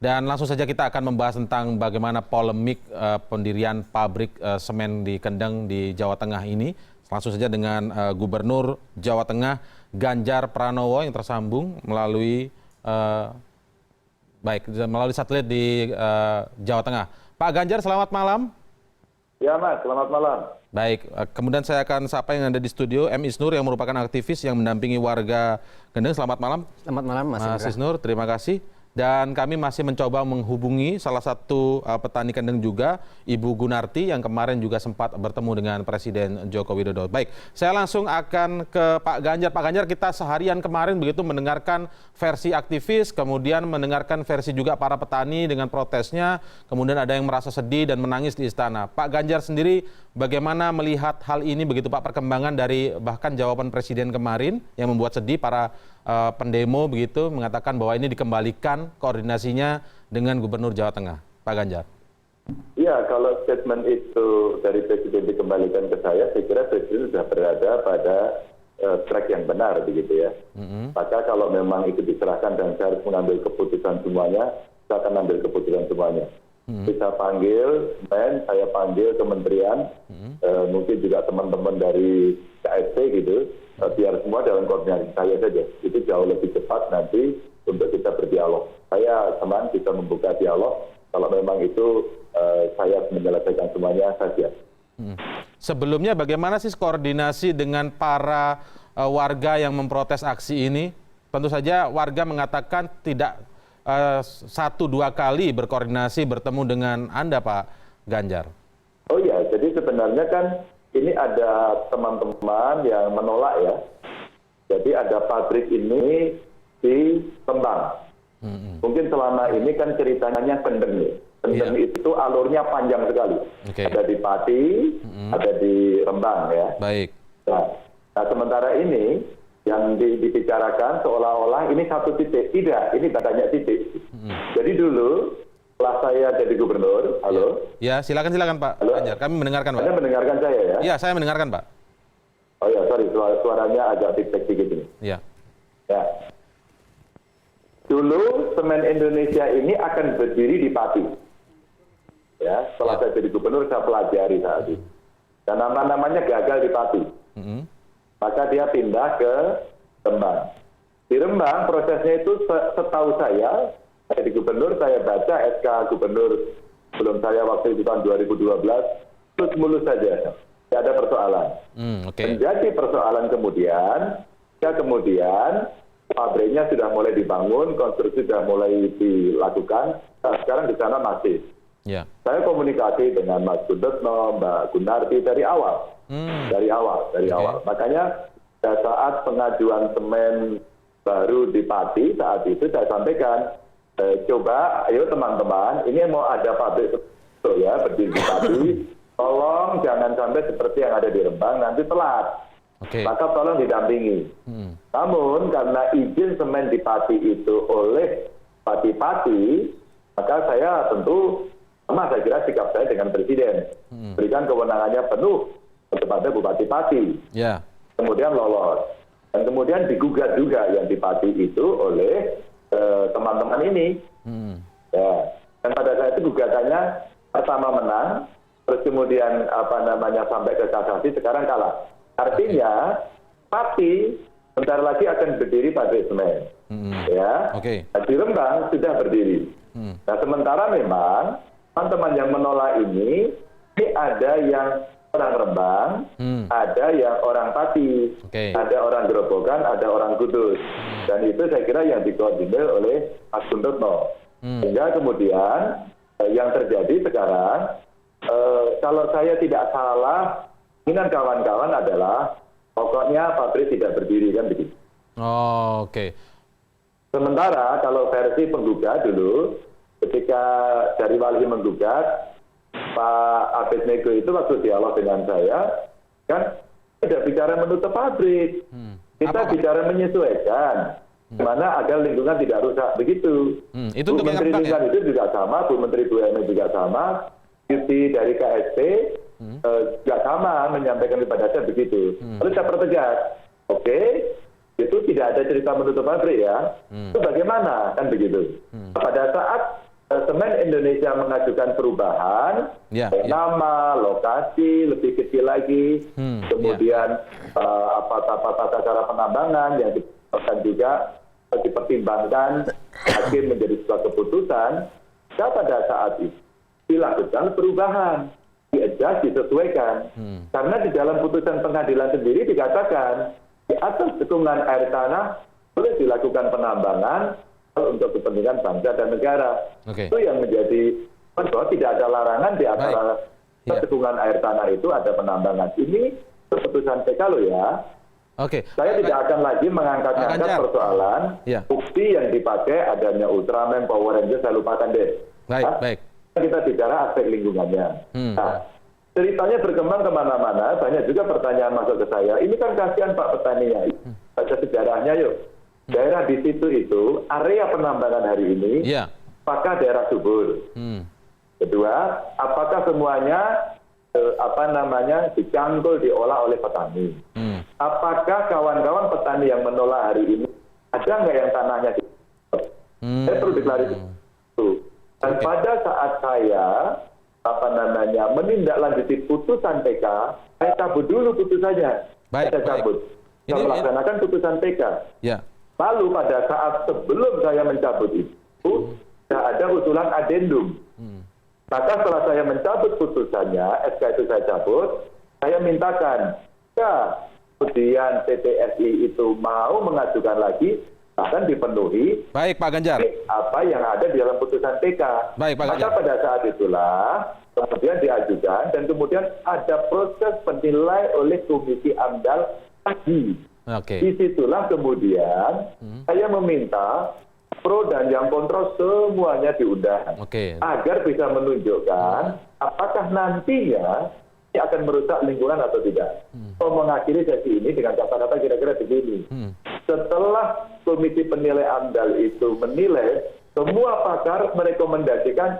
Dan langsung saja kita akan membahas tentang bagaimana polemik pendirian pabrik semen di Kendeng di Jawa Tengah ini. Langsung saja dengan Gubernur Jawa Tengah Ganjar Pranowo yang tersambung melalui satelit di Jawa Tengah. Pak Ganjar, selamat malam. Ya Mas, selamat malam. Baik, kemudian saya akan sapa yang ada di studio, M. Isnur yang merupakan aktivis yang mendampingi warga Kendeng. Selamat malam. Selamat malam Mas Isnur, terima kasih. Dan kami masih mencoba menghubungi salah satu petani Kendeng juga, Ibu Gunarti, yang kemarin juga sempat bertemu dengan Presiden Joko Widodo. Baik, saya langsung akan ke Pak Ganjar. Pak Ganjar, kita seharian kemarin begitu mendengarkan versi aktivis, kemudian mendengarkan versi juga para petani dengan protesnya, kemudian ada yang merasa sedih dan menangis di istana. Pak Ganjar sendiri bagaimana melihat hal ini begitu Pak, perkembangan dari bahkan jawaban Presiden kemarin yang membuat sedih para pendemo begitu, mengatakan bahwa ini dikembalikan koordinasinya dengan Gubernur Jawa Tengah. Pak Ganjar. Iya, kalau statement itu dari Presiden dikembalikan ke saya kira Presiden sudah berada pada track yang benar begitu ya. Maka kalau memang itu diserahkan dan saya harus mengambil keputusan semuanya, saya akan ambil keputusan semuanya. Bisa panggil, saya panggil kementerian, mungkin juga teman-teman dari KSP gitu, biar semua dalam koordinasi saya saja. Itu jauh lebih cepat nanti untuk kita berdialog. Saya senang bisa membuka dialog. Kalau memang itu saya menyelesaikan semuanya saja. Sebelumnya bagaimana sih koordinasi dengan para warga yang memprotes aksi ini? Tentu saja warga mengatakan tidak 1-2 kali berkoordinasi bertemu dengan Anda, Pak Ganjar. Oh ya, jadi sebenarnya kan ini ada teman-teman yang menolak ya. Jadi ada pabrik ini di Kembang. Mungkin selama ini kan ceritanya Kendeng nih. Kendeng itu alurnya panjang sekali. Ada di Pati, ada di Rembang ya. Baik. Nah sementara ini yang dibicarakan seolah-olah ini satu titik. Tidak, ini banyak titik. Jadi dulu setelah saya jadi gubernur, halo? Ya, silakan Pak Ganjar. Kami mendengarkan, Pak. Anda mendengarkan saya ya? Ya, saya mendengarkan, Pak. Oh ya, sorry, suaranya agak feedback dikit ini. Ya. Ya. Dulu Semen Indonesia ini akan berdiri di Pati. Ya, setelah saya jadi gubernur saya pelajari saat itu. Dan namanya gagal di Pati. Maka dia pindah ke Rembang. Di Rembang prosesnya itu setahu saya di gubernur, saya baca SK gubernur sebelum saya waktu itu tahun 2012, terus mulus saja. Tidak ada persoalan. Menjadi persoalan kemudian pabriknya sudah mulai dibangun, konstruksi sudah mulai dilakukan, sekarang di sana masih. Saya komunikasi dengan Mas Sudetno, Mbak Gunarti dari awal. Dari awal. Makanya pada saat pengajuan semen baru di Pati, saat itu saya sampaikan, coba ayo teman-teman, ini mau ada pabrik ya berdiri di Pati, tolong jangan sampai seperti yang ada di Rembang, nanti telat. Maka tolong didampingi. Namun karena izin semen di Pati itu oleh Pati-Pati, maka saya tentu sama saya kira sikap saya dengan Presiden. Berikan kewenangannya penuh kepada Bupati Pati. Kemudian lolos. Dan kemudian digugat juga yang di Pati itu oleh teman-teman ini. Ya. Dan pada saat itu gugatannya pertama menang, terus kemudian sampai ke kasasi, sekarang kalah. Artinya Pati bentar lagi akan berdiri pabrik semen. Ya. Nah, di Rembang sudah berdiri. Nah sementara memang teman-teman yang menolak ini ada yang orang Rembang, ada yang orang Pati, ada orang Gerobokan, ada orang Kudus. Dan itu saya kira yang dikoordinir oleh Mas Sudetno. Sehingga kemudian yang terjadi sekarang, kalau saya tidak salah, keinginan kawan-kawan adalah pokoknya pabrik tidak berdiri kan begitu. Sementara kalau versi penggugat dulu, ketika dari Wali menggugat, Pak Abednego itu waktu dialog dengan saya, kan tidak bicara menutup pabrik. Kita bicara menyesuaikan. Gimana agar lingkungan tidak rusak. Begitu. Itu Bu Menteri Lingkungan itu juga sama, Bu Menteri BUMN juga sama, Yuti dari KSP juga sama menyampaikan kepada saya begitu. Lalu saya pertegas, oke, itu tidak ada cerita menutup pabrik ya. Itu bagaimana? Kan begitu. Pada saat Semen Indonesia mengajukan perubahan, nama, lokasi, lebih kecil lagi, kemudian tata cara penambangan yang diperlukan juga dipertimbangkan hakim menjadi sebuah keputusan, dan pada saat itu dilakukan perubahan, di-adjust, disesuaikan. Karena di dalam putusan pengadilan sendiri dikatakan di atas cekungan air tanah boleh dilakukan penambangan untuk kepentingan bangsa dan negara. Itu yang menjadi bahwa tidak ada larangan di antara cekungan air tanah itu ada penambangan. Ini keputusan PK loh ya. Saya tidak akan lagi mengangkat-angkat persoalan bukti yang dipakai adanya Ultraman, Power Ranger, saya lupakan deh. Baik. Kita bicara aspek lingkungannya. Nah, ceritanya berkembang kemana-mana, banyak juga pertanyaan masuk ke saya. Ini kan kasihan Pak petaninya. Baca sejarahnya yuk. Daerah di situ itu, area penambangan hari ini, apakah daerah subur? Kedua, apakah semuanya dicangkul, diolah oleh petani? Apakah kawan-kawan petani yang menolak hari ini, ada nggak yang tanahnya saya perlu diklarifikasi. Dan pada saat saya menindaklanjuti putusan PK, saya cabut dulu putusannya. Saya cabut. Saya melaksanakan putusan PK. Lalu pada saat sebelum saya mencabut itu, sudah ada usulan adendum. Maka setelah saya mencabut putusannya, SK itu saya cabut, saya mintakan, kemudian PTSI itu mau mengajukan lagi, bahkan dipenuhi. Baik, Pak Ganjar. Apa yang ada di dalam putusan PK. Baik, Pak Ganjar. Maka pada saat itulah, kemudian diajukan, dan kemudian ada proses penilai oleh Komisi AMDAL lagi. Disitulah kemudian saya meminta pro dan yang kontra semuanya diundang agar bisa menunjukkan apakah nantinya ini akan merusak lingkungan atau tidak. Mengakhiri sesi ini dengan kata-kata kira-kira begini. Setelah Komisi Penilai AMDAL itu menilai, semua pakar merekomendasikan.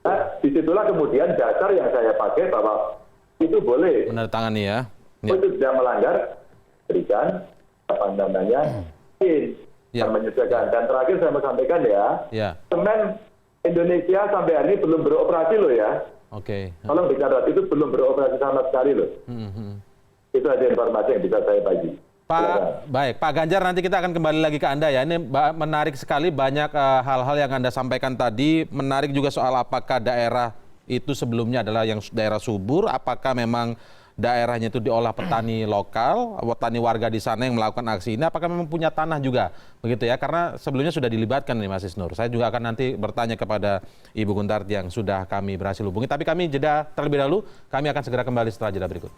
Nah, disitulah kemudian dasar yang saya pakai bahwa itu boleh. Menandatangani ya. Itu tidak melanggar, berikan yang menyesuaikan. Dan terakhir saya mau sampaikan Semen Indonesia sampai hari ini belum beroperasi loh ya. Tolong dicatat, itu belum beroperasi sama sekali loh. Itu ada informasi yang bisa saya bagi. Pak Ganjar, nanti kita akan kembali lagi ke Anda ya. Ini menarik sekali, banyak hal-hal yang Anda sampaikan tadi. Menarik juga soal apakah daerah itu sebelumnya adalah yang daerah subur, apakah memang daerahnya itu diolah petani lokal, petani warga di sana yang melakukan aksi ini, apakah memang punya tanah juga, begitu ya? Karena sebelumnya sudah dilibatkan nih Mas Isnur. Saya juga akan nanti bertanya kepada Ibu Gunarti yang sudah kami berhasil hubungi. Tapi kami jeda terlebih dahulu, kami akan segera kembali setelah jeda berikut.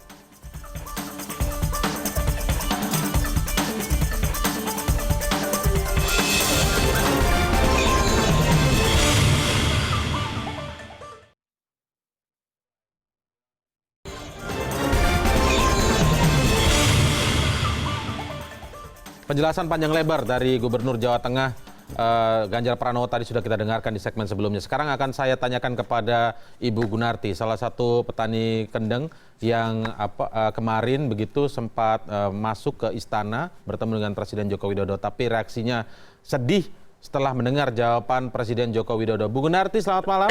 Penjelasan panjang lebar dari Gubernur Jawa Tengah Ganjar Pranowo tadi sudah kita dengarkan di segmen sebelumnya. Sekarang akan saya tanyakan kepada Ibu Gunarti, salah satu petani kendeng yang kemarin begitu sempat masuk ke istana bertemu dengan Presiden Joko Widodo, tapi reaksinya sedih setelah mendengar jawaban Presiden Joko Widodo. Bu Gunarti, selamat malam.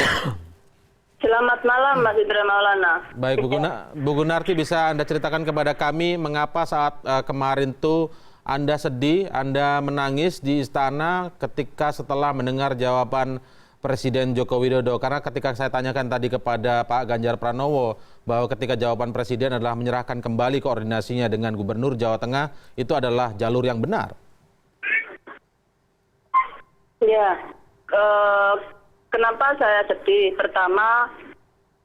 Selamat malam, Mas Indra Maulana. Baik, Bu Gunarti, bisa Anda ceritakan kepada kami mengapa saat kemarin tuh Anda sedih, Anda menangis di istana ketika setelah mendengar jawaban Presiden Joko Widodo? Karena ketika saya tanyakan tadi kepada Pak Ganjar Pranowo bahwa ketika jawaban Presiden adalah menyerahkan kembali koordinasinya dengan Gubernur Jawa Tengah, itu adalah jalur yang benar. Ya, kenapa saya sedih? Pertama,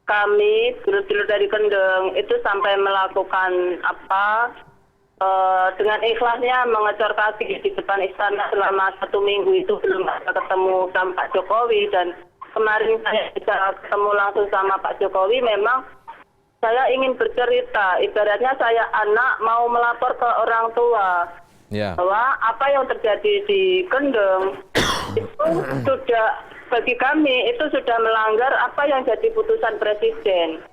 kami dulur-dulur dari Kendeng itu sampai melakukan dengan ikhlasnya mengecor kaki di depan istana selama 1 minggu itu belum ada ketemu sama Pak Jokowi, dan kemarin saya bisa ketemu langsung sama Pak Jokowi. Memang saya ingin bercerita, ibaratnya saya anak mau melapor ke orang tua bahwa apa yang terjadi di Kendeng itu sudah, bagi kami itu sudah melanggar apa yang jadi putusan Presiden.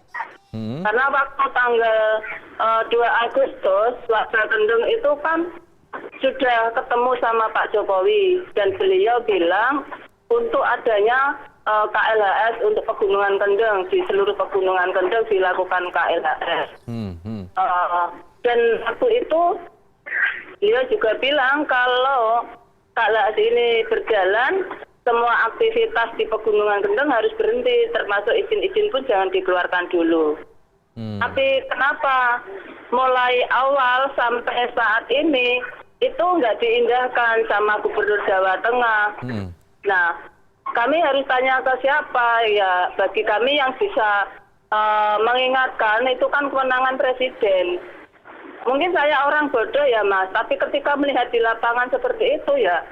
Karena waktu tanggal 2 Agustus warga Kendeng itu kan sudah ketemu sama Pak Jokowi, dan beliau bilang untuk adanya KLHS untuk Pegunungan Kendeng, di seluruh Pegunungan Kendeng dilakukan KLHS. Dan waktu itu dia juga bilang kalau KLHS ini berjalan, semua aktivitas di Pegunungan Kendeng harus berhenti, termasuk izin-izin pun jangan dikeluarkan dulu. Tapi kenapa mulai awal sampai saat ini itu nggak diindahkan sama Gubernur Jawa Tengah? Nah, kami harus tanya ke siapa ya? Bagi kami yang bisa mengingatkan itu kan kewenangan Presiden. Mungkin saya orang bodoh ya Mas, tapi ketika melihat di lapangan seperti itu ya,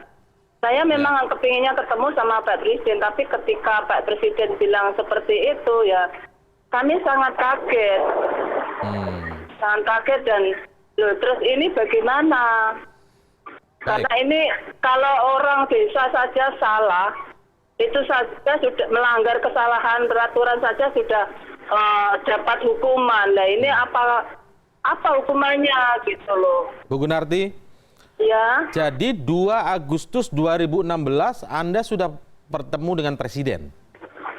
saya memang kepinginnya ketemu sama Pak Presiden, tapi ketika Pak Presiden bilang seperti itu ya, kami sangat kaget. Sangat kaget dan loh, terus ini bagaimana? Karena ini kalau orang desa saja salah, itu saja sudah melanggar kesalahan peraturan saja sudah dapat hukuman. Nah ini apa hukumannya gitu loh. Bu Gunarti? Ya. Jadi 2 Agustus 2016 Anda sudah bertemu dengan Presiden?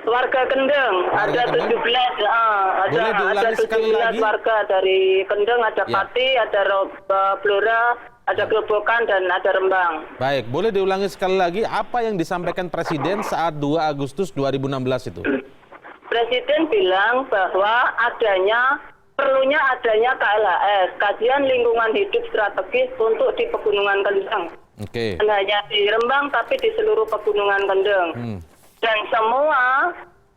Warga Kendeng, ada 17, ada 17 warga dari Kendeng, ada Pati, ada Blora, ada Gerobokan, dan ada Rembang. Baik, boleh diulangi sekali lagi apa yang disampaikan Presiden saat 2 Agustus 2016 itu? Presiden bilang bahwa perlunya adanya KLHS, Kajian Lingkungan Hidup Strategis untuk di Pegunungan Kendeng. Oke. Dan hanya di Rembang tapi di seluruh Pegunungan Kendeng. Dan semua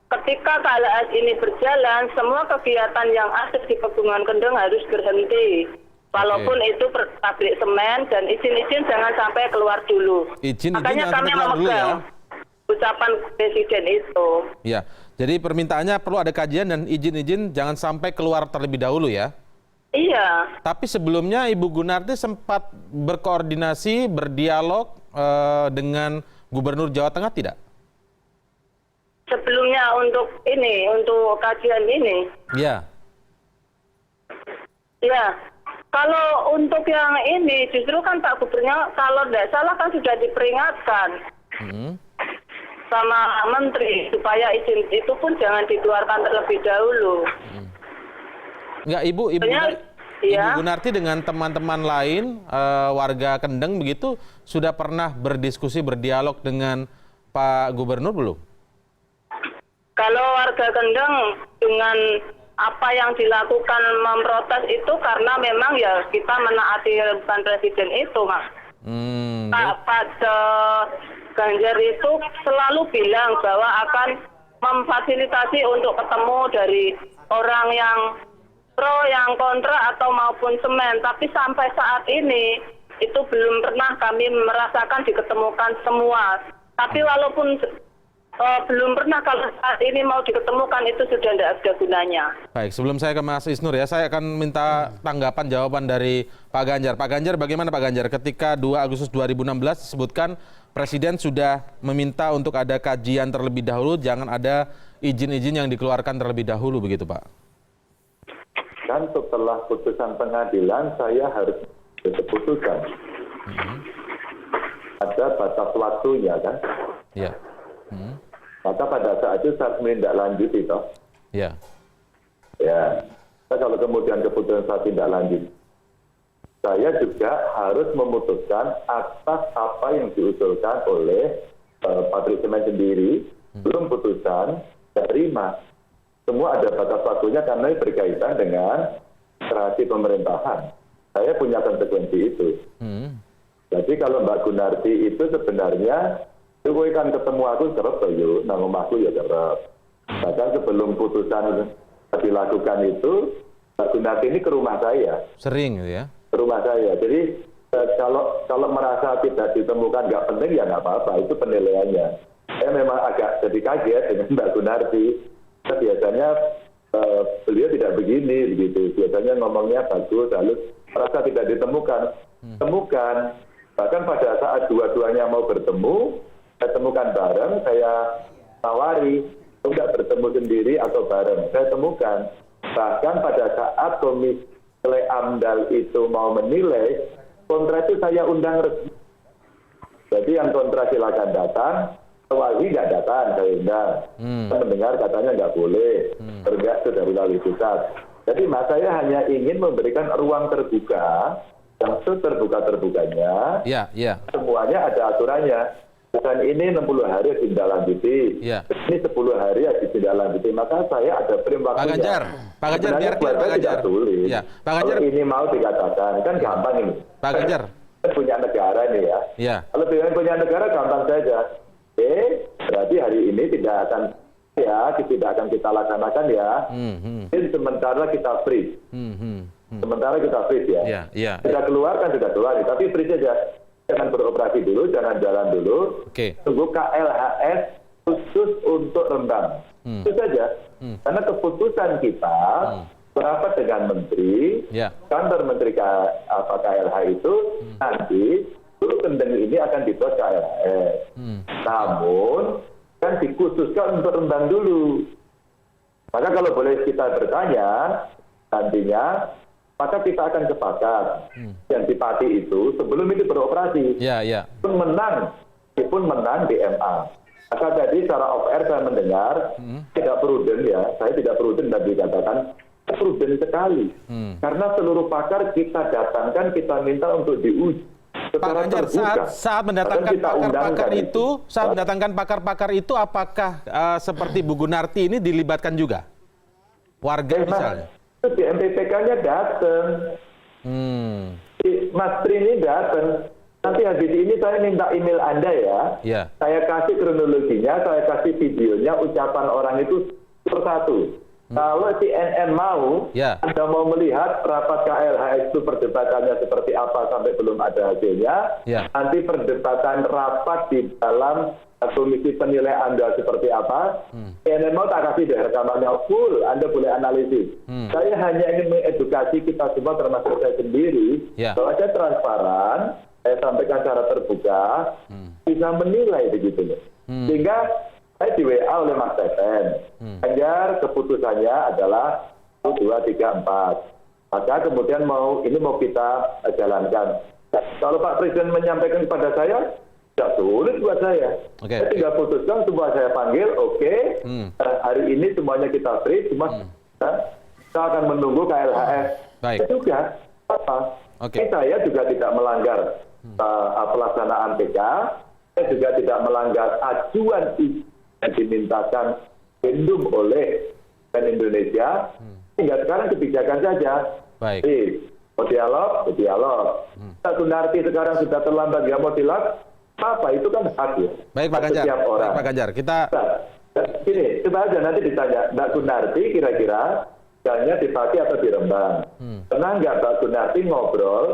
ketika KLHS ini berjalan, semua kegiatan yang ada di Pegunungan Kendeng harus berhenti. Walaupun itu pabrik semen dan izin-izin jangan sampai keluar dulu. Makanya kami memegang ucapan Presiden itu. Ya, jadi permintaannya perlu ada kajian dan izin-izin jangan sampai keluar terlebih dahulu ya? Iya. Tapi sebelumnya Ibu Gunarti sempat berkoordinasi, berdialog dengan Gubernur Jawa Tengah tidak? Sebelumnya untuk kajian ini? Iya. Iya. Kalau untuk yang ini justru kan Pak Gubernur kalau tidak salah kan sudah diperingatkan sama Menteri supaya izin itu pun jangan dikeluarkan terlebih dahulu. Enggak, Ibu Gunarti dengan teman-teman lain warga Kendeng begitu sudah pernah berdiskusi berdialog dengan Pak Gubernur belum? Kalau warga Kendeng dengan apa yang dilakukan memprotes itu karena memang ya kita menaati rebutan Presiden itu, Mas. Pak Ganjar itu selalu bilang bahwa akan memfasilitasi untuk ketemu dari orang yang pro, yang kontra atau maupun semen. Tapi sampai saat ini itu belum pernah kami merasakan diketemukan semua. Tapi walaupun belum pernah, kalau saat ini mau diketemukan itu sudah tidak ada gunanya. Baik, sebelum saya ke Mas Isnur ya, saya akan minta tanggapan jawaban dari Pak Ganjar. Pak Ganjar, bagaimana Pak Ganjar ketika 2 Agustus 2016 disebutkan Presiden sudah meminta untuk ada kajian terlebih dahulu, jangan ada izin-izin yang dikeluarkan terlebih dahulu begitu Pak? Kan setelah putusan pengadilan saya harus keputusan. Ada batas waktunya kan? Iya. Maka pada saat itu saya menindaklanjuti toh. Ya. Ya. Kalau kemudian keputusan saya tindak lanjut, saya juga harus memutuskan atas apa yang diusulkan oleh pabrik semen sendiri. Belum putusan, saya terima. Semua ada batas waktunya karena berkaitan dengan operasi pemerintahan. Saya punya konsekuensi itu. Jadi kalau Mbak Gunarti itu sebenarnya itu kan ketemu aku kerap yuk, nang omahku ya kerap. Bahkan sebelum putusan dilakukan itu, Mbak Gunarti ini ke rumah saya. Sering gitu ya? Ke rumah saya. Jadi kalau merasa tidak ditemukan nggak penting ya nggak apa-apa, itu penilaiannya. Saya memang agak jadi kaget dengan Mbak Gunarti. Biasanya beliau tidak begini, begitu. Biasanya ngomongnya bagus, halus. Merasa tidak ditemukan, temukan. Bahkan pada saat dua-duanya mau bertemu, saya temukan bareng, saya tawari, enggak bertemu sendiri atau bareng, saya temukan. Bahkan pada saat Komisi AMDAL itu mau menilai, kontra itu saya undang resmi. Jadi yang kontra silakan datang, Walhi nggak datang, saya undang. Saya mendengar katanya nggak boleh, tergantung dari lalu lintas. Jadi saya hanya ingin memberikan ruang terbuka, yang seterbuka-terbukanya, semuanya ada aturannya. Dan ini 60 hari ditindaklanjuti, ini 10 hari ditindaklanjuti. Maka saya ada frame waktunya. Pak Ganjar, biar Pak Ganjar. Tulis. Pak Ganjar. Kalau ini mau dikatakan, kan gampang ini. Pak Ganjar. Punya negara nih ya. Kalau punya negara gampang saja. Berarti hari ini tidak akan kita laksanakan ya. Ini sementara kita freeze. Sementara kita freeze ya. Sudah keluar kan sudah keluar, tapi freeze saja. Jangan beroperasi dulu, jangan jalan dulu. Tunggu KLHS khusus untuk Rembang. Itu saja. Karena keputusan kita rapat dengan menteri, kantor menteri KLH itu nanti dulu kendeng ini akan dibuat KLHS. Namun kan dikhususkan untuk Rembang dulu. Maka kalau boleh kita bertanya nantinya, maka kita akan sepakat yang di Pati itu sebelum itu beroperasi. Pun menang di MA. Maka tadi secara off-air saya mendengar tidak prudent ya, saya tidak prudent dan dikatakan prudent sekali. Karena seluruh pakar kita datangkan, kita minta untuk diuji. Pak Ganjar, saat mendatangkan pakar-pakar itu, apakah seperti Bu Gunarti ini dilibatkan juga? Warga misalnya? Di MPPK-nya datang. Mas Tri ini datang. Nanti habis ini saya minta email Anda ya. Saya kasih kronologinya, saya kasih videonya, ucapan orang itu persatu. Kalau CNN mau, Anda mau melihat rapat KLHS itu perdebatannya seperti apa sampai belum ada hasilnya. Nanti perdebatan rapat di dalam komisi penilai Anda seperti apa. CNN mau tak kasih deh rekamannya full, Anda boleh analisis. Saya hanya ingin mengedukasi kita semua termasuk saya sendiri, bahwa saya transparan, saya sampaikan secara terbuka, bisa menilai begitu loh. Sehingga saya di WA oleh Mas Teten. Ganjar keputusannya adalah 1, 2, 3, 4. Maka kemudian mau kita jalankan. Kalau Pak Presiden menyampaikan kepada saya, tidak sulit buat saya. Saya tinggal putuskan, semua saya panggil, hari ini semuanya kita free, semua kita akan menunggu KLHS. Juga apa? Saya juga tidak melanggar pelaksanaan PK, saya juga tidak melanggar acuan yang dimintakan Bendum oleh Indonesia. Hingga sekarang kebijakan saja. Mau dialog. Gunarti sekarang sudah terlambat, nggak mau dialog, apa itu kan hak ya. Baik Pak Ganjar. Pak Ganjar, kita gini, coba aja nanti ditanya Mbak Gunarti kira-kira jalannya di Pati atau di Rembang. Pernah nggak Mbak Gunarti ngobrol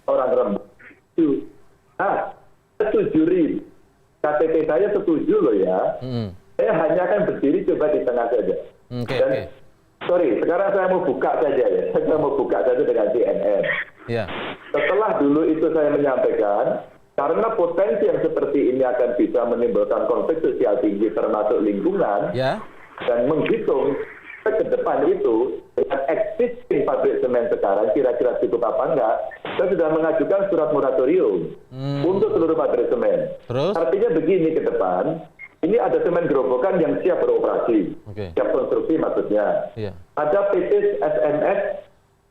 orang Rembang? Setuju KTP saya setuju loh ya. Saya hanya akan berdiri coba di tengah saja. Sorry, sekarang saya mau buka saja ya. Saya mau buka saja dengan CNN. Setelah dulu itu saya menyampaikan, karena potensi yang seperti ini akan bisa menimbulkan konflik sosial tinggi termasuk lingkungan, dan menghitung ke depan itu dengan existing pabrik semen sekarang kira-kira cukup apa enggak, saya sudah mengajukan surat moratorium untuk seluruh pabrik semen. Artinya begini ke depan, ini ada semen gerobokan yang siap beroperasi, siap konstruksi maksudnya. Ada PT SMS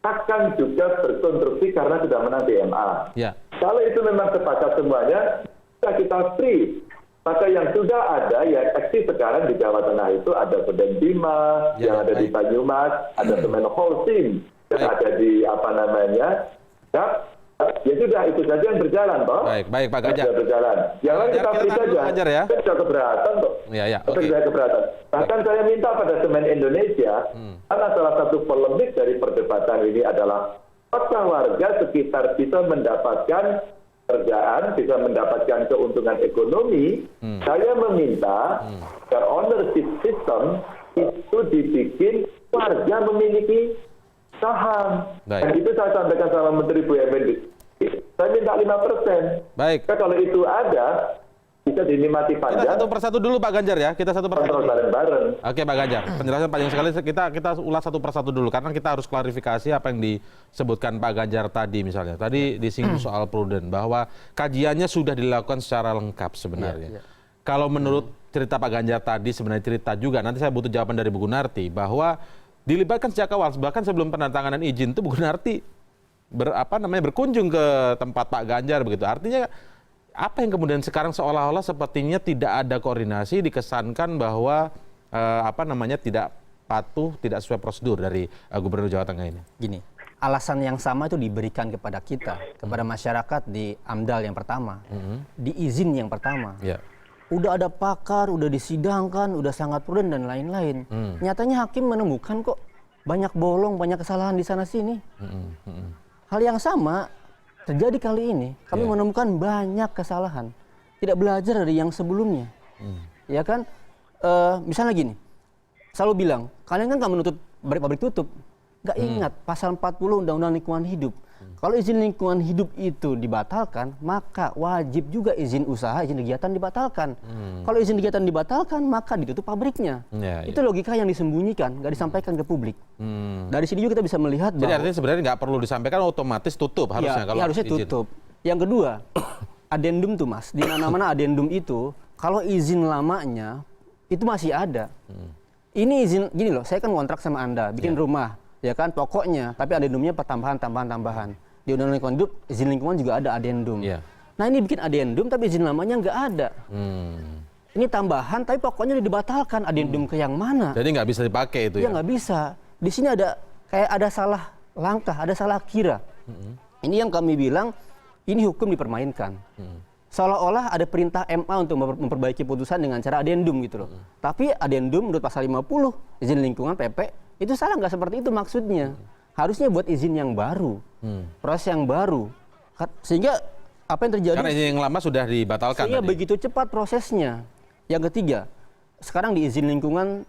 akan juga berkonstruksi karena sudah menang di MA. Kalau itu memang sepakat semuanya, kita free. Maka yang sudah ada, yang eksis sekarang di Jawa Tengah itu ada Beden Bima, yang ada di Banyumas, ada semen Holcim, yang ada di ya sudah, itu saja yang berjalan, toh. Baik Pak Ganjar. Berjalan. Jangan kita free saja. Ya. Saya sudah keberatan, toh. Saya keberatan. Bahkan saya minta pada Semen Indonesia, karena salah satu polemik dari perdebatan ini adalah apakah warga sekitar bisa mendapatkan kerjaan, bisa mendapatkan keuntungan ekonomi. Saya meminta agar ownership system itu dibikin warga memiliki saham. Dan itu saya sampaikan sama Menteri BUMN. Saya minta 5%. Baik. Kalau itu ada, bisa dinikmati panjang. Kita satu persatu dulu Pak Ganjar ya. Kita satu persatu. Bareng-bareng. Oke Pak Ganjar. Penjelasan panjang sekali. Kita ulas satu persatu dulu karena kita harus klarifikasi apa yang disebutkan Pak Ganjar tadi misalnya. Tadi disinggung soal prudent bahwa kajiannya sudah dilakukan secara lengkap sebenarnya. kalau menurut cerita Pak Ganjar tadi sebenarnya cerita juga, nanti saya butuh jawaban dari Bu Gunarti, bahwa dilibatkan sejak awal, bahkan sebelum penandatanganan izin itu Bu Gunarti berkunjung ke tempat Pak Ganjar begitu. Artinya apa yang kemudian sekarang seolah-olah sepertinya tidak ada koordinasi, dikesankan bahwa tidak patuh, tidak sesuai prosedur dari Gubernur Jawa Tengah ini. Gini, alasan yang sama itu diberikan kepada kita, kepada masyarakat di AMDAL yang pertama, di izin yang pertama. Udah ada pakar, udah disidangkan, udah sangat prudent dan lain-lain. Nyatanya hakim menemukan kok banyak bolong, banyak kesalahan di sana-sini. Hal yang sama terjadi kali ini. Kami menemukan banyak kesalahan. Tidak belajar dari yang sebelumnya. Ya kan? Misalnya gini, selalu bilang, kalian kan nggak menuntut pabrik tutup. Nggak ingat pasal 40 Undang-Undang Lingkungan Hidup. Kalau izin lingkungan hidup itu dibatalkan, maka wajib juga izin usaha, izin kegiatan dibatalkan. Kalau izin kegiatan dibatalkan, maka ditutup pabriknya. Itu logika yang disembunyikan, nggak disampaikan ke publik. Dari sini juga kita bisa melihat bahwa... Jadi artinya sebenarnya nggak perlu disampaikan, otomatis tutup harusnya. Kalau harusnya izin. Tutup. Yang kedua, adendum tuh Mas, di mana-mana adendum itu, kalau izin lamanya, itu masih ada. Ini izin, gini loh, saya kan kontrak sama Anda, bikin rumah, ya kan, pokoknya, tapi adendumnya tambahan. Di Undang-Undang Lingkungan Hidup, izin lingkungan juga ada adendum. Nah ini bikin adendum, tapi izin lamanya nggak ada. Ini tambahan, tapi pokoknya dibatalkan. Adendum ke yang mana? Jadi nggak bisa dipakai itu ya? Ya nggak bisa. Di sini ada kayak ada salah langkah, ada salah kira. Ini yang kami bilang, ini hukum dipermainkan. Seolah-olah ada perintah MA untuk memperbaiki putusan dengan cara adendum gitu loh. Tapi adendum menurut pasal 50 izin lingkungan PP itu salah, nggak seperti itu maksudnya. Harusnya buat izin yang baru, proses yang baru. Sehingga apa yang terjadi? Karena izin yang lama sudah dibatalkan. Sehingga begitu cepat prosesnya. Yang ketiga, sekarang di izin lingkungan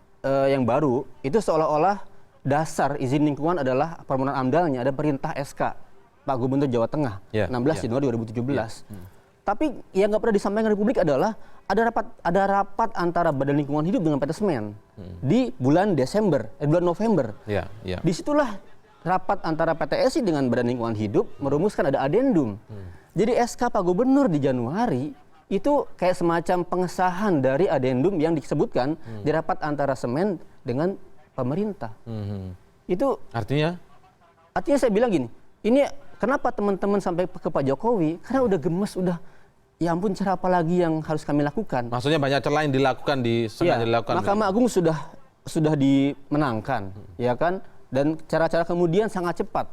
yang baru itu seolah-olah dasar izin lingkungan adalah permohonan AMDAL-nya ada perintah SK Pak Gubernur Jawa Tengah 16 Januari 2017. Tapi yang nggak pernah disampaikan ke publik adalah ada rapat antara Badan Lingkungan Hidup dengan PT Semen di bulan November. Disitulah rapat antara PTSI dengan Badan Lingkungan Hidup merumuskan ada adendum. Jadi SK Pak Gubernur di Januari itu kayak semacam pengesahan dari adendum yang disebutkan di rapat antara Semen dengan pemerintah. Itu artinya saya bilang gini, ini kenapa teman-teman sampai ke Pak Jokowi? Karena udah gemes, udah ya ampun, cara apa lagi yang harus kami lakukan? Maksudnya banyak celah yang dilakukan dilakukan. Mahkamah Agung sudah dimenangkan, ya kan? Dan cara-cara kemudian sangat cepat.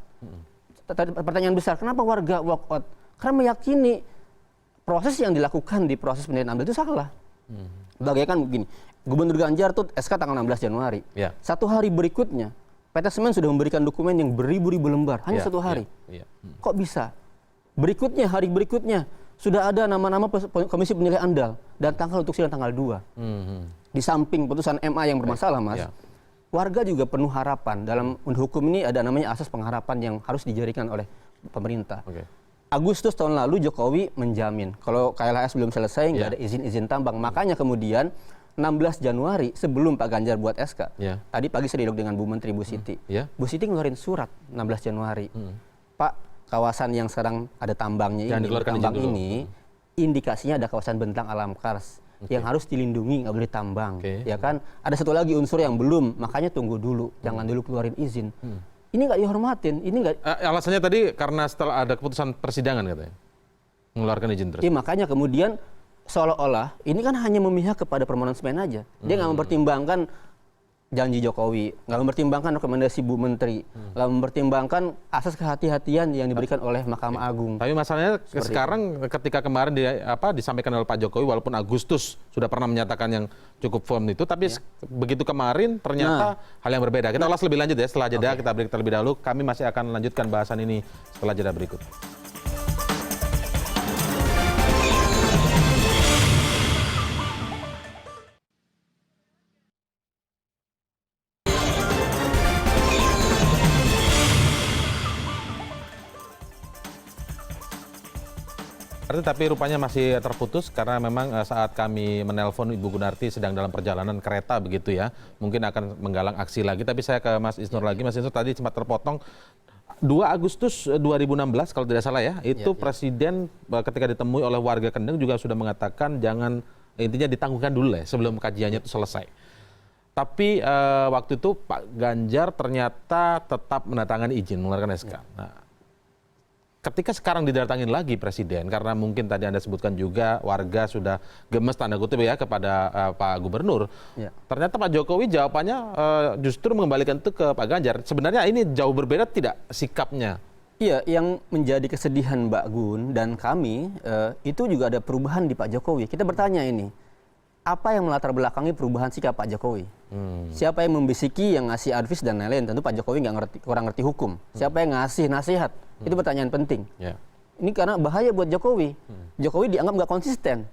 Pertanyaan besar, kenapa warga walk out? Karena meyakini proses yang dilakukan di proses penilaian AMDAL itu salah. Bagaikan begini, Gubernur Ganjar tuh SK tanggal 16 Januari. Satu hari berikutnya, PT Semen sudah memberikan dokumen yang beribu-ribu lembar, hanya satu hari. Kok bisa? Berikutnya, hari berikutnya, sudah ada nama-nama Komisi Penilaian AMDAL dan tanggal untuk sidang tanggal 2. Di samping putusan MA yang bermasalah, Mas, warga juga penuh harapan. Dalam hukum ini ada namanya asas pengharapan yang harus dijadikan oleh pemerintah. Agustus tahun lalu Jokowi menjamin kalau KLHS belum selesai nggak ada izin tambang. Makanya kemudian 16 Januari sebelum Pak Ganjar buat SK, tadi pagi saya dialog dengan Bu Menteri Bu Siti. Bu Siti ngeluarin surat 16 Januari. Pak, kawasan yang sekarang ada tambangnya ini, indikasinya ada kawasan bentang alam kars yang harus dilindungi, nggak boleh tambang, ya kan? Ada satu lagi unsur yang belum, makanya tunggu dulu, jangan dulu keluarin izin. Ini nggak dihormatin, ini nggak. Alasannya tadi karena setelah ada keputusan persidangan katanya, mengeluarkan izin terus. Iya, makanya kemudian seolah-olah ini kan hanya memihak kepada permohonan Semen aja. Dia nggak mempertimbangkan janji Jokowi, nggak mempertimbangkan rekomendasi Bu Menteri, nggak mempertimbangkan asas kehati-hatian yang diberikan oleh Mahkamah Agung. Tapi masalahnya sekarang ketika kemarin disampaikan oleh Pak Jokowi, walaupun Agustus sudah pernah menyatakan yang cukup firm itu, tapi begitu kemarin ternyata hal yang berbeda. Kita ulas lebih lanjut ya setelah jeda, kita break terlebih dahulu. Kami masih akan lanjutkan bahasan ini setelah jeda berikut. Tapi rupanya masih terputus karena memang saat kami menelpon Ibu Gunarti sedang dalam perjalanan kereta begitu ya. Mungkin akan menggalang aksi lagi. Tapi saya ke Mas Isnur lagi. Mas Isnur tadi sempat terpotong. 2 Agustus 2016 kalau tidak salah ya. Itu Presiden ketika ditemui oleh warga Kendeng juga sudah mengatakan jangan intinya ditanggungkan dulu lah sebelum kajiannya itu selesai. Tapi waktu itu Pak Ganjar ternyata tetap menandatangani izin mengeluarkan SK. Nah, ketika sekarang didatangin lagi Presiden, karena mungkin tadi Anda sebutkan juga warga sudah gemes tanda kutip ya kepada Pak Gubernur. Ya. Ternyata Pak Jokowi jawabannya justru mengembalikan itu ke Pak Ganjar. Sebenarnya ini jauh berbeda tidak sikapnya? Iya, yang menjadi kesedihan Mbak Gun dan kami itu juga ada perubahan di Pak Jokowi. Kita bertanya ini, apa yang melatar belakangi perubahan sikap Pak Jokowi? Siapa yang membisiki, yang ngasih advice dan lain-lain? Tentu Pak Jokowi kurang ngerti hukum. Siapa yang ngasih nasihat? Itu pertanyaan penting. Yeah. Ini karena bahaya buat Jokowi. Jokowi dianggap nggak konsisten.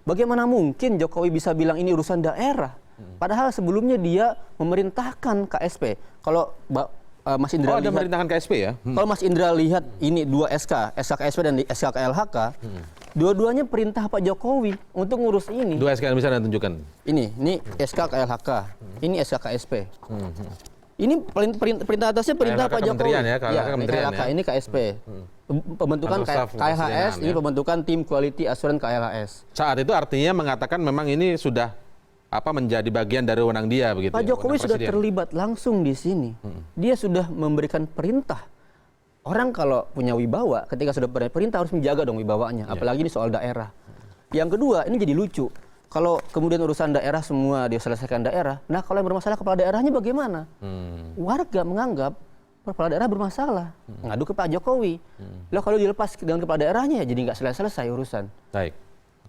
Bagaimana mungkin Jokowi bisa bilang ini urusan daerah? Padahal sebelumnya dia memerintahkan KSP. Kalau Mas Indra ada memerintahkan KSP ya? Kalau Mas Indra lihat ini 2 SK KSP dan SK KLHK, dua-duanya perintah Pak Jokowi untuk ngurus ini. 2 SK yang bisa Anda tunjukkan? Ini SK KLHK, ini SK KSP. Ini perintah atasnya perintah Pak Jokowi. Ya, KLHK ini KSP. Pembentukan KLHS, ini pembentukan tim quality assurance KLHS. Saat itu artinya mengatakan memang ini sudah menjadi bagian dari wewenang dia begitu. Pak Jokowi sudah terlibat langsung di sini. Dia sudah memberikan perintah. Orang kalau punya wibawa, ketika sudah perintah harus menjaga dong wibawanya, apalagi ini soal daerah. Yang kedua, ini jadi lucu. Kalau kemudian urusan daerah semua diselesaikan daerah, nah kalau yang bermasalah kepala daerahnya bagaimana? Warga menganggap kepala daerah bermasalah, ngadu ke Pak Jokowi. Loh kalau dilepas dengan kepala daerahnya, jadi nggak selesai urusan. Baik.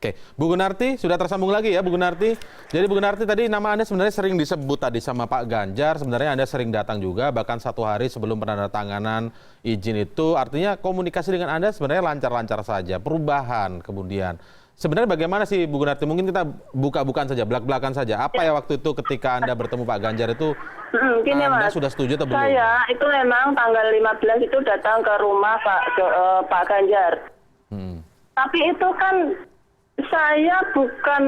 Oke, Bu Gunarti sudah tersambung lagi ya Bu Gunarti. Jadi Bu Gunarti tadi nama Anda sebenarnya sering disebut tadi sama Pak Ganjar, sebenarnya Anda sering datang juga bahkan 1 hari sebelum penandatanganan izin itu, artinya komunikasi dengan Anda sebenarnya lancar-lancar saja, perubahan kemudian. Sebenarnya bagaimana sih Bu Gunarti? Mungkin kita buka-bukaan saja, belak-belakan saja. Apa ya waktu itu ketika Anda bertemu Pak Ganjar itu, gini, Anda Mas, sudah setuju atau belum? Saya itu memang tanggal 15 itu datang ke rumah Pak Ganjar. Tapi itu kan saya bukan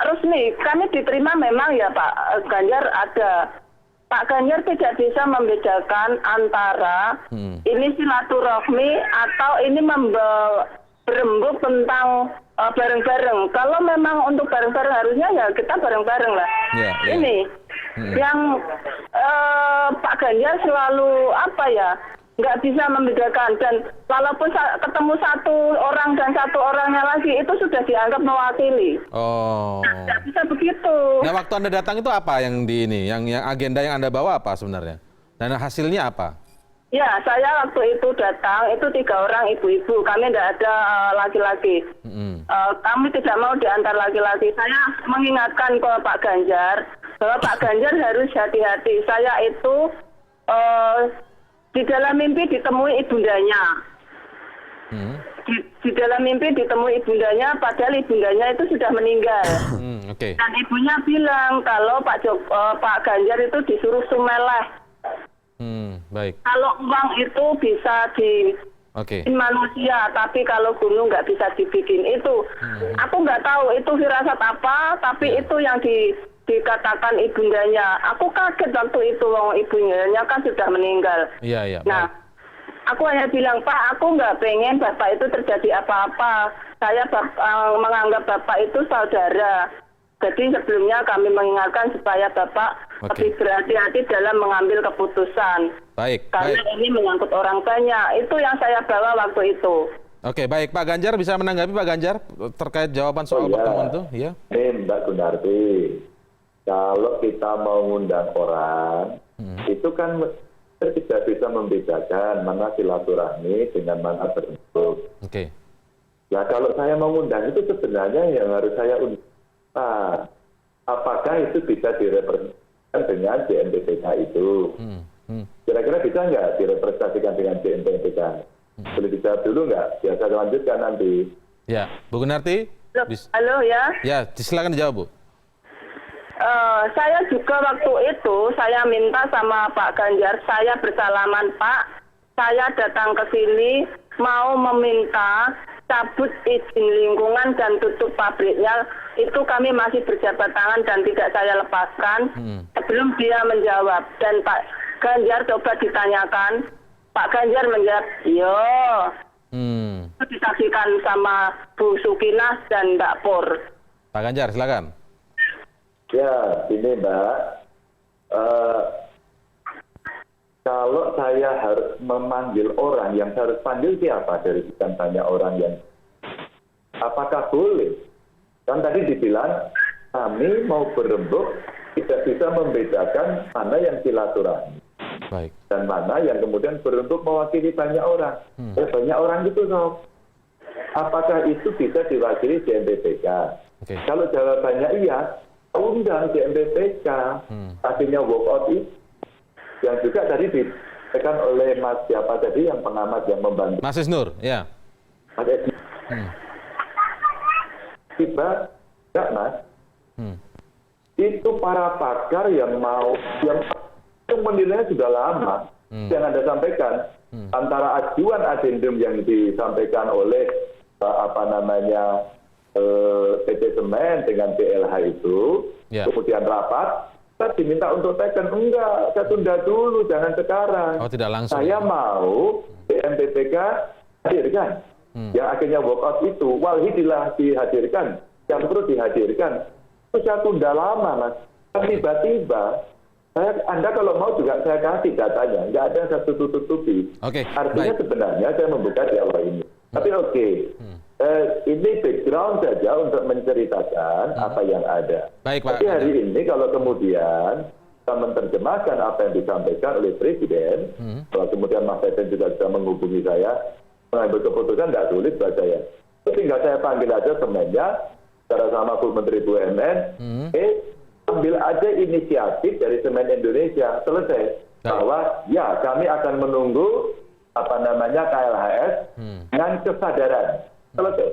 resmi. Kami diterima memang ya Pak Ganjar ada. Pak Ganjar tidak bisa membedakan antara ini silaturahmi atau ini berembuk tentang bareng-bareng. Kalau memang untuk bareng-bareng harusnya ya kita bareng-bareng lah. Ini yang Pak Ganjar selalu nggak bisa membedakan, dan walaupun ketemu 1 orang dan 1 orangnya lagi itu sudah dianggap mewakili. Nggak bisa begitu. Nah, waktu Anda datang itu apa yang yang agenda yang Anda bawa apa sebenarnya? Dan hasilnya apa? Ya, saya waktu itu datang itu 3 orang ibu-ibu, kami tidak ada laki-laki. Kami tidak mau diantar laki-laki. Saya mengingatkan ke Pak Ganjar bahwa Pak Ganjar harus hati-hati. Saya itu di dalam mimpi ditemui ibundanya. Di dalam mimpi ditemui ibundanya, padahal ibundanya itu sudah meninggal. Dan ibunya bilang kalau Pak Ganjar itu disuruh sumeleh. Baik. Kalau uang itu bisa manusia, tapi kalau gunung nggak bisa dibikin. Itu aku nggak tahu itu firasat apa, tapi itu yang dikatakan ibundanya. Aku kaget waktu itu, ibunya kan sudah meninggal. Iya. Nah, aku hanya bilang, Pak, aku nggak pengen Bapak itu terjadi apa-apa. Saya menganggap Bapak itu saudara. Jadi sebelumnya kami mengingatkan supaya Bapak lebih berhati-hati dalam mengambil keputusan. Karena ini menyangkut orang banyak. Itu yang saya bawa waktu itu. Oke, baik. Pak Ganjar bisa menanggapi Pak Ganjar terkait jawaban soal pertemuan itu? Ya. Mbak Gunarti, kalau kita mau ngundang orang, itu kan kita tidak bisa membedakan mana silaturahmi dengan mana berbentuk. Ya kalau saya mau ngundang itu sebenarnya yang harus saya undang. Apakah itu bisa direpresentasikan dengan JNPTK itu? Kira-kira bisa nggak direpresentasikan dengan JNPTK? Boleh dijawab dulu nggak? Biar saya lanjutkan nanti. Ya, Bu Gunarti. Halo ya. Ya, silakan dijawab Bu. Saya juga waktu itu saya minta sama Pak Ganjar, saya bersalaman, Pak, saya datang ke sini mau meminta cabut izin lingkungan dan tutup pabriknya. Itu kami masih berjabat tangan dan tidak saya lepaskan sebelum dia menjawab. Dan Pak Ganjar coba ditanyakan, Pak Ganjar menjawab, yo. Disaksikan sama Bu Sukinas dan Mbak Pur. Pak Ganjar, silakan. Ya, ini Mbak. Kalau saya harus memanggil orang, yang harus panggil siapa dari sekian banyak orang yang... Apakah boleh? Kan tadi dibilang, kami mau berembuk, tidak bisa membedakan mana yang silaturahmi. Baik. Dan mana yang kemudian berembuk mewakili banyak orang. Banyak orang itu, Sob. Apakah itu bisa diwakili JMPPK? Okay. Kalau jawabannya iya, undang JMPPK. Akhirnya walk out itu. Yang juga tadi disampaikan oleh Mas siapa tadi yang pengamat yang membantu. Mas Isnur, ya. Mas Edi. Tiba, enggak Mas. Itu para pakar yang menilainya sudah lama. Yang Anda sampaikan antara ajuan adendum yang disampaikan oleh PT Semen dengan BLH itu, kemudian rapat, kita diminta untuk taken. Enggak, saya tunda dulu, jangan sekarang. Oh, tidak langsung. Saya mau BNPPK hadirkan. Yang akhirnya walk out itu, walhidilah dihadirkan. Yang perlu dihadirkan. Itu saya tunda lama, Mas. Tiba-tiba, Anda kalau mau juga saya kasih datanya. Nggak ada yang saya tutup-tutupi. Artinya sebenarnya saya membuka di awal ini. Tapi ini background saja untuk menceritakan apa yang ada. Baik, Pak. Tapi hari ini kalau kemudian kita menerjemahkan apa yang disampaikan oleh Presiden, kalau kemudian Mas Teten juga sudah menghubungi saya, mengambil keputusan tidak sulit buat saya. Itu tinggal saya panggil aja Semennya, secara sama Bu Menteri BUMN, ambil aja inisiatif dari Semen Indonesia, selesai. Bahwa ya kami akan menunggu KLHS dengan kesadaran. Selesai.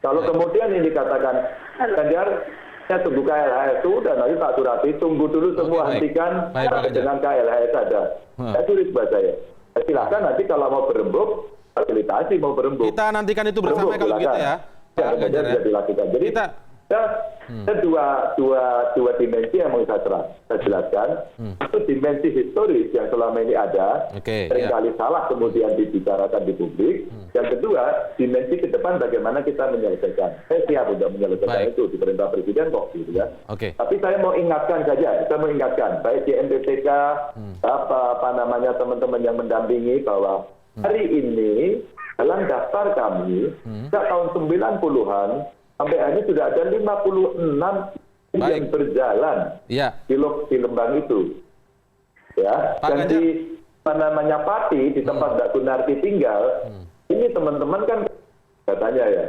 Kalau kemudian ini dikatakan, Ganjar, saya tunggu KLHS, sudah nanti Pak Surati, tunggu dulu semua, hentikan dengan KLHS ada. Saya sulit buat saya. Silahkan nanti kalau mau berembuk, fasilitasi mau berembuk. Kita nantikan itu bersama kalau gitu ya. Pak Ganjar bisa dilakukan. Jadi ada dua dimensi yang mau saya jelaskan. Satu dimensi historis yang selama ini ada, seringkali salah kemudian dibicarakan di publik. Yang kedua, dimensi ke depan bagaimana kita menyelesaikan. Saya siap untuk menyelesaikan itu di perintah Presiden kok, gitu ya. Tapi saya mau ingatkan saja, baik di NPPK, teman-teman yang mendampingi bahwa hari ini dalam daftar kami, sejak tahun 90-an, sampai hari ini sudah ada 56 yang berjalan di Lembang itu. Ya, dan di Pati, di tempat Mbak Gunarti tinggal, ini teman-teman kan katanya ya,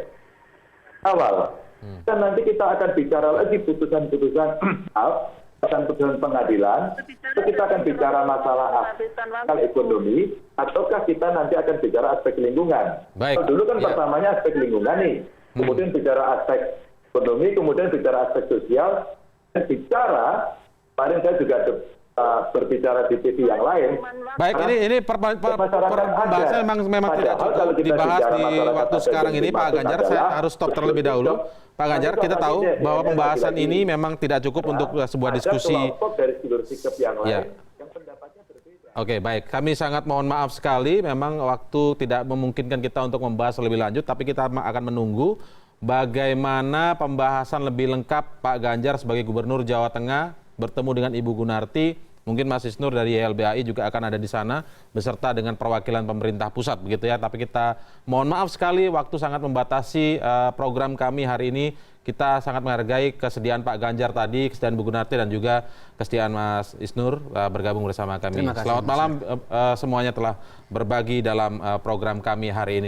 awal. Dan nanti kita akan bicara lagi putusan-putusan putusan pengadilan, kita akan bicara masalah aspek ekonomi, ataukah kita nanti akan bicara aspek lingkungan. Dulu kan pertamanya aspek lingkungan nih, kemudian bicara aspek ekonomi, kemudian bicara aspek sosial, dan bicara, kemarin saya juga berbicara di TV yang lain. Baik, ini pembahasan memang tidak cukup dibahas di waktu sekarang ini, Pak Ganjar. Saya harus stop terlebih dahulu. Pak Ganjar, kita tahu bahwa pembahasan ini memang tidak cukup untuk sebuah diskusi. Oke, baik. Kami sangat mohon maaf sekali. Memang waktu tidak memungkinkan kita untuk membahas lebih lanjut, tapi kita akan menunggu bagaimana pembahasan lebih lengkap Pak Ganjar sebagai Gubernur Jawa Tengah bertemu dengan Ibu Gunarti. Mungkin Mas Isnur dari YLBAI juga akan ada di sana beserta dengan perwakilan pemerintah pusat begitu ya. Tapi kita mohon maaf sekali waktu sangat membatasi program kami hari ini. Kita sangat menghargai kesediaan Pak Ganjar tadi, kesediaan Bu Gunarti dan juga kesediaan Mas Isnur bergabung bersama kami. Selamat malam semuanya telah berbagi dalam program kami hari ini.